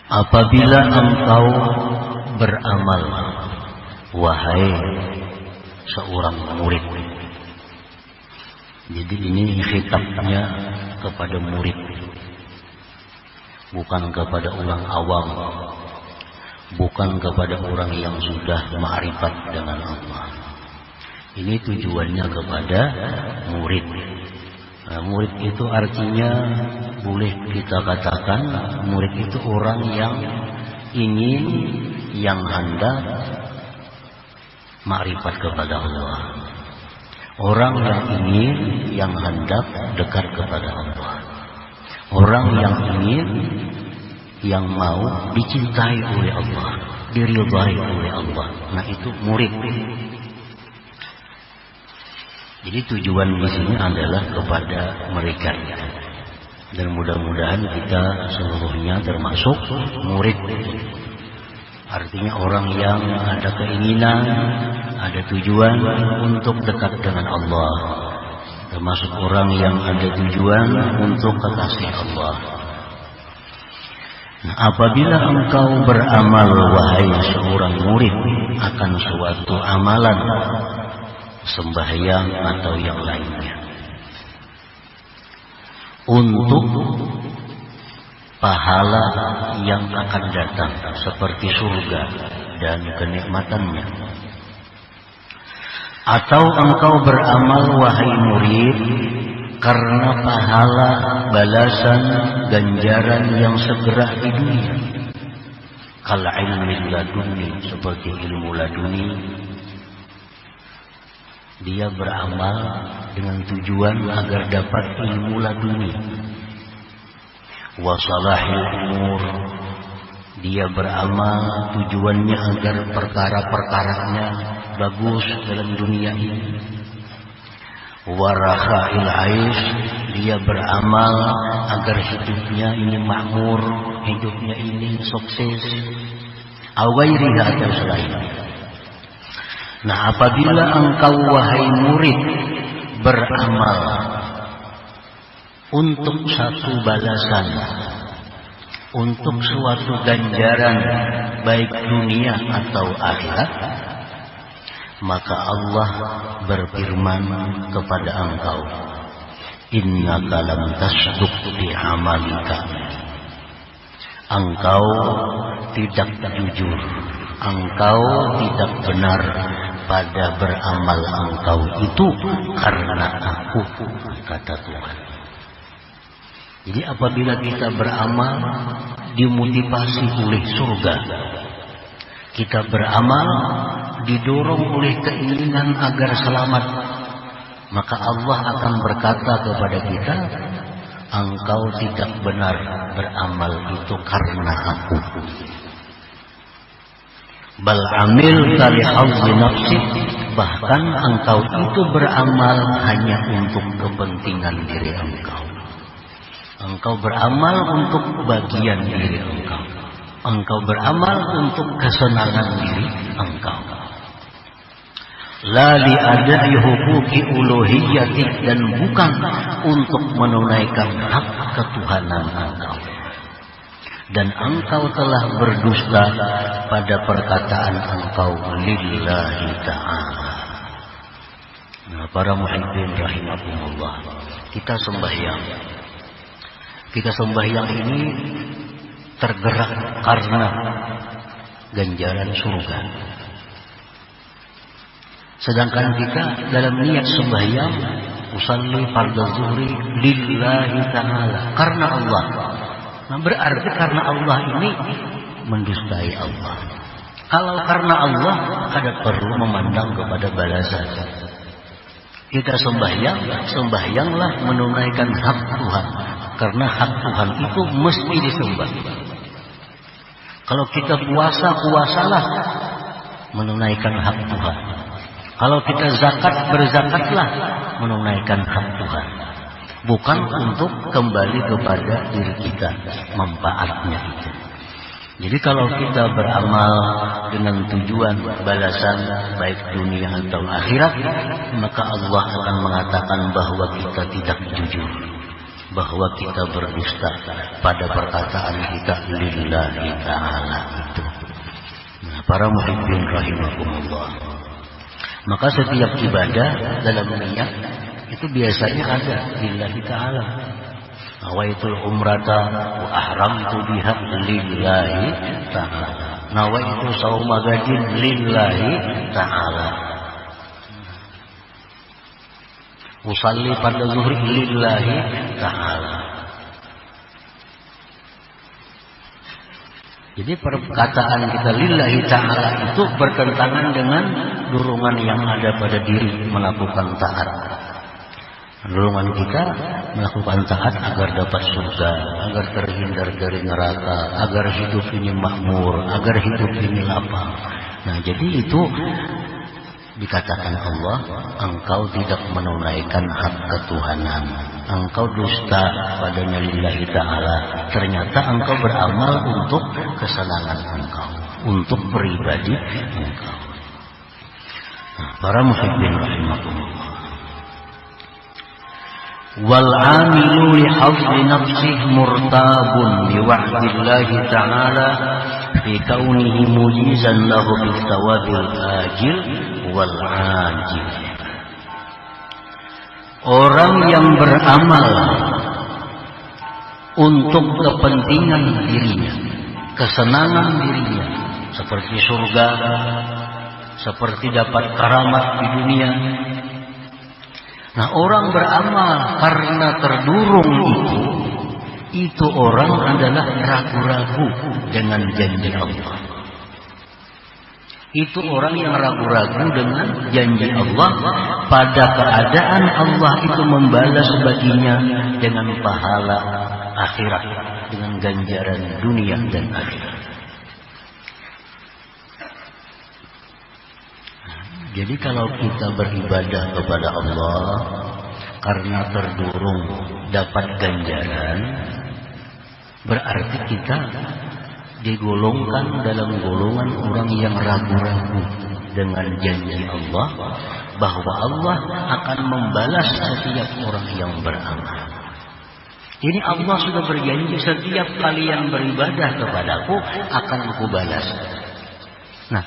Apabila engkau beramal, wahai seorang murid. Jadi ini khitabnya kepada murid, bukan kepada orang awam, bukan kepada orang yang sudah ma'rifat dengan Allah. Ini tujuannya kepada murid. Nah, murid itu artinya boleh kita katakan murid itu orang yang ingin, yang hendak ma'rifat kepada Allah. Orang yang ingin, yang hendak dekat kepada Allah. Orang yang ingin, yang mau dicintai oleh Allah, diridhai oleh Allah. Nah, itu murid. Jadi tujuan di sini adalah kepada mereka. Dan mudah-mudahan kita seluruhnya termasuk murid. Artinya orang yang ada keinginan, ada tujuan untuk dekat dengan Allah. Termasuk orang yang ada tujuan untuk kekasih Allah. Nah, apabila engkau beramal, wahai seorang murid, akan suatu amalan, sembahyang atau yang lainnya, untuk pahala yang akan datang seperti surga dan kenikmatannya. Atau engkau beramal, wahai murid, karena pahala, balasan, ganjaran yang segera di dunia, kal ilmi laduni, seperti ilmu laduni. Dia beramal dengan tujuan agar dapat ilmu laduni. Wasalahil umur, dia beramal tujuannya agar perkara-perkaranya bagus dalam dunia ini. Warahail aish, dia beramal agar hidupnya ini makmur, hidupnya ini sukses. Awairiha atau selainnya. Nah, apabila engkau, wahai murid, beramal untuk satu balasan, untuk suatu ganjaran, baik dunia atau akhirat, maka Allah berfirman kepada engkau, innaka lam tasduq bi amalika. Engkau tidak jujur, engkau tidak benar pada beramal engkau itu karena aku, kata Tuhan. Jadi apabila kita beramal dimotivasi oleh surga, kita beramal didorong oleh keinginan agar selamat, maka Allah akan berkata kepada kita, engkau tidak benar beramal itu karena aku. Bal amil kali hawzi nafsi, bahkan engkau itu beramal hanya untuk kepentingan diri engkau. Engkau beramal untuk bagian diri engkau. Engkau beramal untuk kesenangan diri engkau. La li ada'i huquqi uluhiyyati, dan bukan untuk menunaikan hak ketuhanan engkau. Dan engkau telah berdusta pada perkataan engkau lillahi ta'ala. Nah, para muhibbin rahimahumullah, kita sembahyang. Kita sembahyang ini tergerak karena ganjaran surga. Sedangkan kita dalam niat sembahyang, usalli fardhu zuhri lillahi ta'ala, karena Allah. Nah, berarti karena Allah ini mendustai Allah. Kalau karena Allah, ada perlu memandang kepada balasan. Kita sembahyanglah menunaikan hak Tuhan. Karena hak Tuhan itu mesti disembah. Kalau kita puasalah menunaikan hak Tuhan. Kalau kita berzakatlah menunaikan hak Tuhan. Bukan untuk kembali kepada diri kita, manfaatnya itu. Jadi kalau kita beramal dengan tujuan balasan baik dunia atau akhirat, maka Allah akan mengatakan bahwa kita tidak jujur. bahwa kita berdusta pada perkataan kita lillahi ta'ala itu. Nah, para muhibbin rahimakumullah, maka setiap ibadah dalam niat itu biasanya ada lillahi ta'ala. Nawaitul umrata wa ahramtu biha lillahi ta'ala. Nawaitu sauma gadin lillahi ta'ala. Usalli pada zuhri lillahi ta'ala. Jadi perkataan kita lillahi ta'ala itu bertentangan dengan dorongan yang ada pada diri melakukan taat. Dorongan kita melakukan taat agar dapat surga, agar terhindar dari neraka, agar hidup ini makmur, agar hidup ini lapang. Nah, jadi itu dikatakan Allah, engkau tidak menunaikan hak ketuhanan, engkau dusta padanya lillahi ta'ala. Ternyata engkau beramal untuk kesenangan engkau, untuk pribadi engkau. Nah, para muhibbin rahimakumullah, wal amilu li hafzi nafsihi murtabun bi wa'dillahi ta'ala fi kaunihi mujizan lahu bis thawabil ajil wal ajil. Orang yang beramal untuk kepentingan dirinya, kesenangan dirinya, seperti surga, seperti dapat karamat di dunia. Nah, orang beramal karena terdurung itu orang adalah ragu-ragu dengan janji Allah. Itu orang yang ragu-ragu dengan janji Allah, pada keadaan Allah itu membalas baginya dengan pahala akhirat, dengan ganjaran dunia dan akhirat. Jadi kalau kita beribadah kepada Allah karena terdurung dapat ganjaran, berarti kita digolongkan dalam golongan orang yang ragu-ragu dengan janji Allah bahwa Allah akan membalas setiap orang yang beramal. Ini Allah sudah berjanji, setiap kalian beribadah kepadaku akan aku balas. Nah,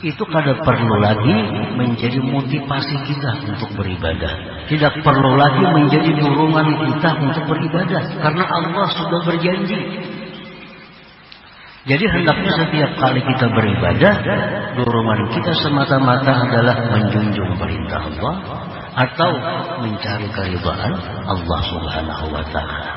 itu kada perlu lagi menjadi motivasi kita untuk beribadah. Tidak perlu lagi menjadi dorongan kita untuk beribadah, karena Allah sudah berjanji. Jadi hendaknya setiap kali kita beribadah, dorongan kita semata-mata adalah menjunjung perintah Allah atau mencari keridhaan Allah Subhanahu wa ta'ala.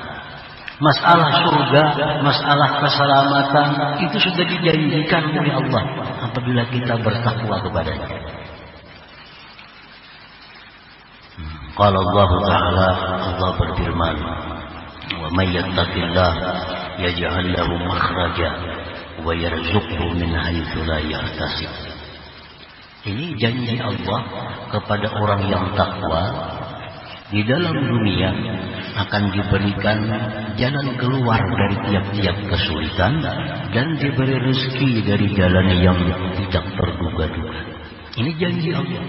Masalah surga, masalah keselamatan itu sudah dijanjikan oleh Allah apabila kita bertakwa kepadanya. Qala Allah Ta'ala, Allah berfirman, wa may yattaqillah yaj'al lahu makhraja wa yarzuqhu min haitsu la yahtasib. Ini janji Allah kepada orang yang takwa. Di dalam dunia akan diberikan jalan keluar dari tiap-tiap kesulitan dan diberi rezeki dari jalan yang tidak terduga-duga. Ini janji Allah.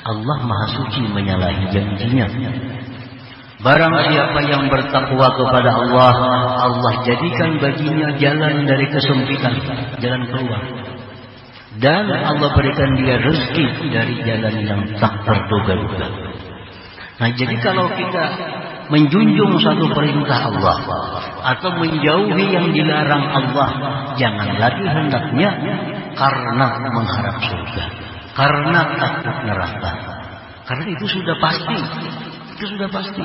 Allah Maha Suci menyalahi janjinya. Barang siapa yang bertakwa kepada Allah, Allah jadikan baginya jalan dari kesempitan, jalan keluar. Dan Allah berikan dia rezeki dari jalan yang tak terduga-duga. Nah, jadi kalau kita menjunjung satu perintah Allah atau menjauhi yang dilarang Allah, jangan lagi hendaknya karena mengharap surga, karena takut neraka. Karena itu sudah pasti. Itu sudah pasti.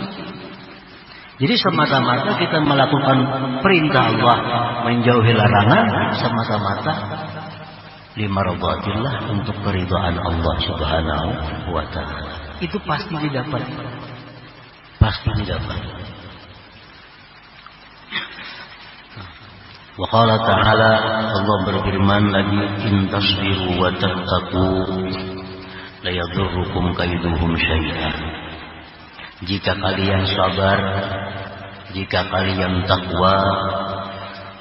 Jadi semata-mata kita melakukan perintah Allah, menjauhi larangan, semata-mata limaradatillah, untuk keridhaan Allah Subhanahu wa ta'ala. Itu pasti didapat. Pasti didapat. Wa qala ta'ala, Allah berfirman lagi, in tasbiru wa tattaqu la yadurrukum kaiduhum syai'an. Jika kalian sabar, jika kalian takwa,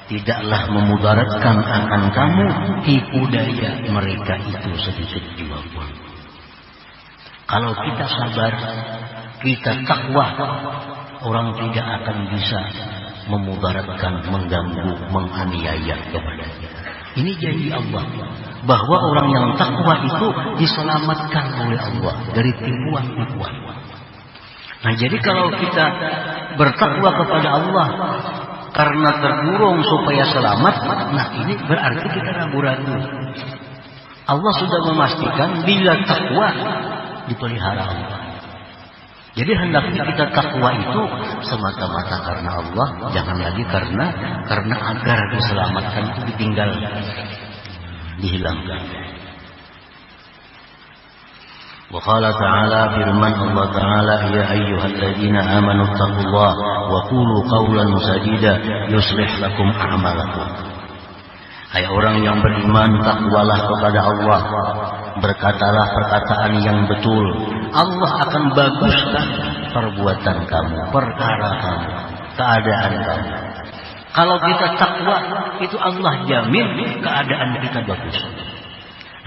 tidaklah memudaratkan akan kamu tipu daya mereka itu sedikit juga pun. Kalau kita sabar, kita takwa, orang tidak akan bisa memudaratkan, mengganggu, menganiaya kepadanya. Ini janji Allah bahwa orang yang takwa itu diselamatkan oleh Allah dari tipuan-tipuan. Nah, jadi kalau kita bertakwa kepada Allah karena terdorong supaya selamat, nah ini berarti kita ragu-ragu. Allah sudah memastikan bila takwa dipelihara Allah. Jadi hendaknya kita takwa itu semata-mata karena Allah, jangan lagi karena agar diselamatkan itu ditinggal, dihilangkan. Wa qala ta'ala, firman Allah Ta'ala, ya ayyuhalladzina amanu taqullaha wa qulu qawlan sadida yuslih lakum a'malakum. Hai orang yang beriman, takwalah kepada Allah, berkatalah perkataan yang betul. Allah akan baguskan perbuatan kamu, perkara kamu, keadaan kamu. Kalau kita takwa, itu Allah jamin keadaan kita bagus.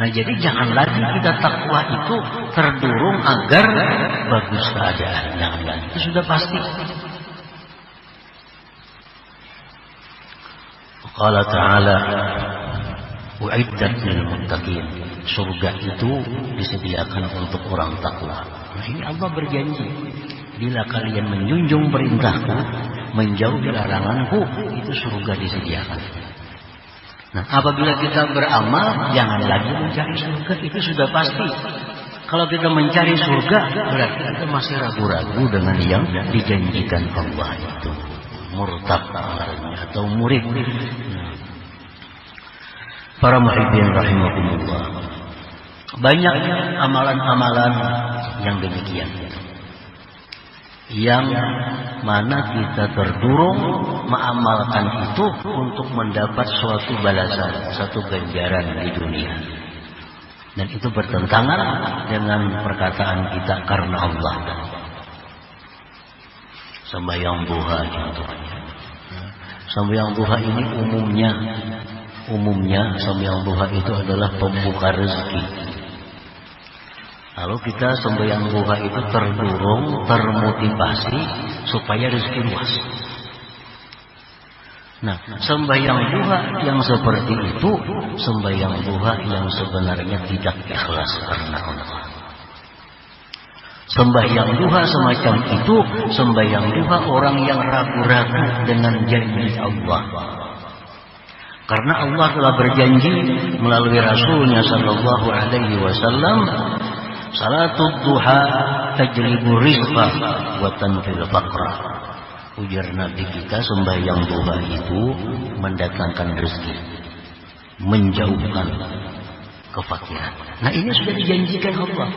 Nah, jadi jangan lagi kita takwa itu terdorong agar bagus keadaan. Jangan lagi, itu sudah pasti. Qala ta'ala, u'iddat lil muttaqin. Surga itu disediakan untuk orang takwa. Nah, ini Allah berjanji, bila kalian menjunjung perintahku, menjauhi laranganku, itu surga disediakan. Nah, apabila kita beramal, jangan lagi mencari surga, itu sudah pasti. Kalau kita mencari surga, berarti kita masih ragu-ragu dengan yang dijanjikan Allah itu. Murtad atau murid. Para muhibbin rahimakumullah, banyak amalan-amalan yang demikian, yang mana kita terdorong mengamalkan itu untuk mendapat suatu balasan, satu ganjaran di dunia, dan itu bertentangan dengan perkataan kita karena Allah. Sembahyang duha contohnya. Sembahyang duha ini umumnya sembahyang duha itu adalah pembuka rezeki. Lalu kita sembahyang duha itu terdorong, termotivasi supaya rezeki luas. Nah, sembahyang duha yang seperti itu, sembahyang duha yang sebenarnya tidak ikhlas karena Allah. Sembahyang duha semacam itu, sembahyang duha orang yang ragu-ragu dengan janji Allah. Karena Allah telah berjanji melalui Rasulnya Sallallahu Alaihi Wasallam, salatul duha tajlibu rizqa wa tanfil faqra. Ujar Nabi kita, sembahyang duha itu mendatangkan rezeki, menjauhkan kefakiran. Nah, ini sudah dijanjikan Allah.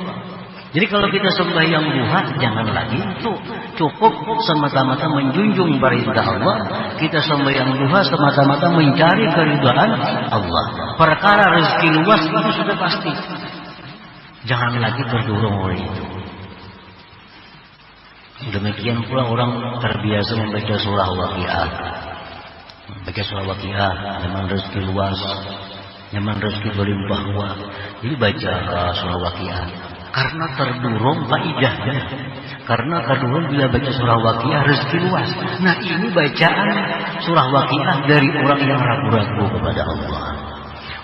Jadi kalau kita sembahyang duha, jangan lagi itu cukup semata-mata menjunjung perintah Allah. Kita sembahyang duha semata-mata mencari keridhaan Allah. Perkara rezeki luas itu sudah pasti. Jangan lagi terdorong oleh itu. Demikian pula orang terbiasa membaca surah Waqiah. Baca surah Waqiah, zaman rezeki luas, zaman rezeki berlimpah ruah. Jadi baca surah Waqiah. Karena terdorong faidahnya. Karena terdorong bila baca surah Waqiah rezeki luas. Nah, ini bacaan surah Waqiah dari orang yang ragu-ragu kepada Allah.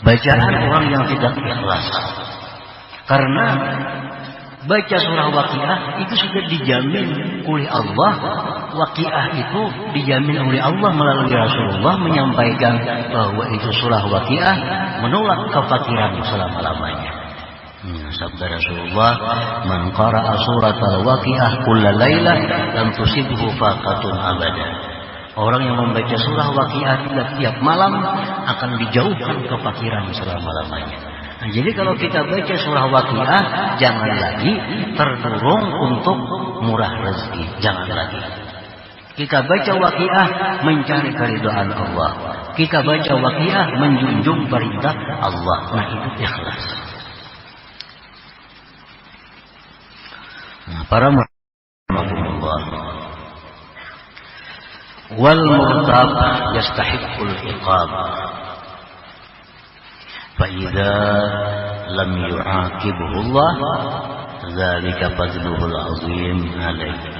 Bacaan orang yang tidak ikhlas. Karena baca surah Waqiah itu sudah dijamin oleh Allah. Waqiah itu dijamin oleh Allah melalui Rasulullah menyampaikan bahwa itu surah Waqiah menolak kefakiran selama-lamanya. Sabda Rasulullah, man qara'a suratal Waqiah kulla lailah lam tusibhu faqatun abada. Orang yang membaca surah Waqiah tiap malam akan dijauhkan kefakiran selama-lamanya. Nah, jadi kalau kita baca surah Waqiah, jangan lagi terdorong untuk murah rezeki, jangan lagi. Kita baca Waqiah mencari keridhaan Allah. Kita baca Waqiah menjunjung perintah Allah. Nah, itu ikhlas. Nah, para Allah, wal murtab yastahiqqul iqab. Fa idza lam yu'aqibhu Allah dzalika fadluhul azim alaihi.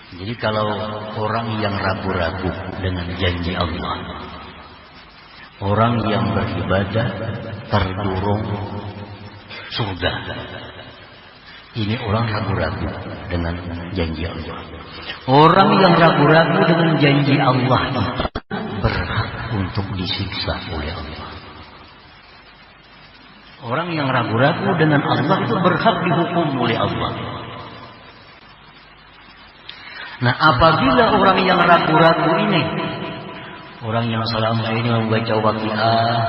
Jadi kalau orang yang ragu-ragu dengan janji Allah, orang yang beribadah terdorong surga, ini orang ragu-ragu dengan janji Allah. Orang yang ragu-ragu dengan janji Allah itu berhak untuk disiksa oleh Allah. Orang yang ragu-ragu dengan Allah itu berhak dihukum oleh Allah. Nah, apabila orang yang ragu-ragu ini, orang yang selama ini membaca waqiah,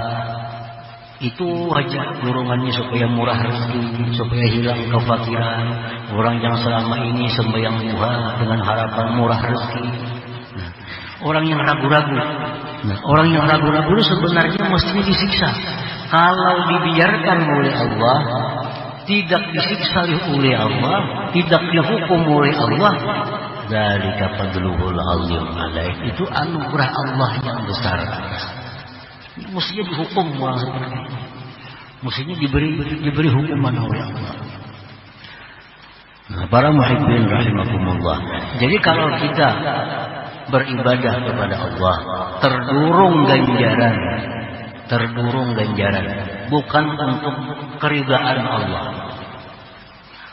itu aja dorongannya supaya murah rezeki, supaya hilang kefakiran. Orang yang selama ini sembahyang duha dengan harapan murah rezeki. Nah, orang yang ragu-ragu. Nah, orang yang ragu-ragu itu sebenarnya mestinya disiksa. Kalau dibiarkan oleh Allah, tidak disiksa oleh Allah, tidak dihukum oleh Allah, dzalika fadluhul azim alaih, itu anugerah Allah yang besar. Mestinya dihukum orang seperti itu. Mestinya diberi hukuman oleh Allah. Nah, para muhibbin rahimakumullah. Jadi kalau kita beribadah kepada Allah, terdorong ganjaran, bukan untuk keridaan Allah.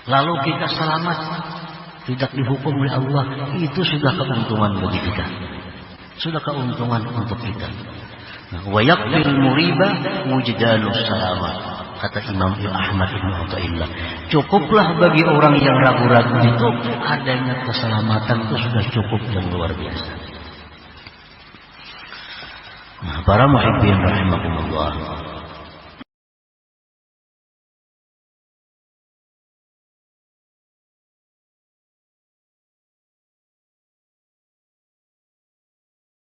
Lalu kita selamat, tidak dihukum oleh Allah, itu sudah keuntungan bagi kita. Sudah keuntungan untuk kita. Wa yakfil muriba wujdalus salamat, kata Imam Ahmad Ibn Athaillah. Cukuplah bagi orang yang ragu-ragu itu adanya keselamatan, itu sudah cukup dan luar biasa. Nah, para muhibbin rahimakumullah.